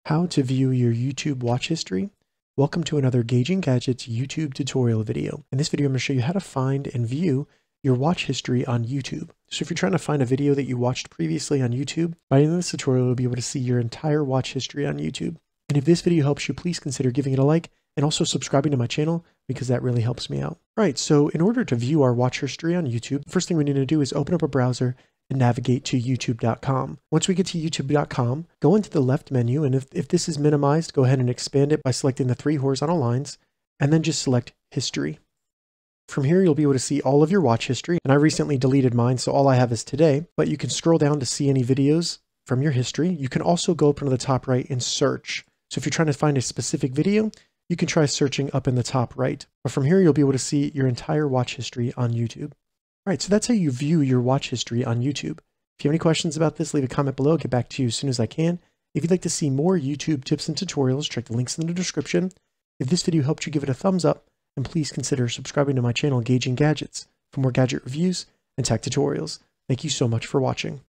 How to view your YouTube watch history. Welcome to another Gauging Gadgets YouTube tutorial video. In this video, I'm going to show you how to find and view your watch history on YouTube. So if you're trying to find a video that you watched previously on YouTube, by the end of this tutorial, you'll be able to see your entire watch history on YouTube. And if this video helps you, please consider giving it a like and also subscribing to my channel because that really helps me out. All right, so in order to view our watch history on YouTube, the first thing we need to do is open up a browser and navigate to youtube.com. Once we get to youtube.com, go into the left menu, and if this is minimized, go ahead and expand it by selecting the 3 horizontal lines, and then just select History. From here, you'll be able to see all of your watch history, and I recently deleted mine, so all I have is today, but you can scroll down to see any videos from your history. You can also go up into the top right and search. So if you're trying to find a specific video, you can try searching up in the top right. But from here, you'll be able to see your entire watch history on YouTube. All right, so that's how you view your watch history on YouTube. If you have any questions about this, leave a comment below. I'll get back to you as soon as I can. If you'd like to see more YouTube tips and tutorials, check the links in the description. If this video helped you, give it a thumbs up, and please consider subscribing to my channel, Gauging Gadgets, for more gadget reviews and tech tutorials. Thank you so much for watching.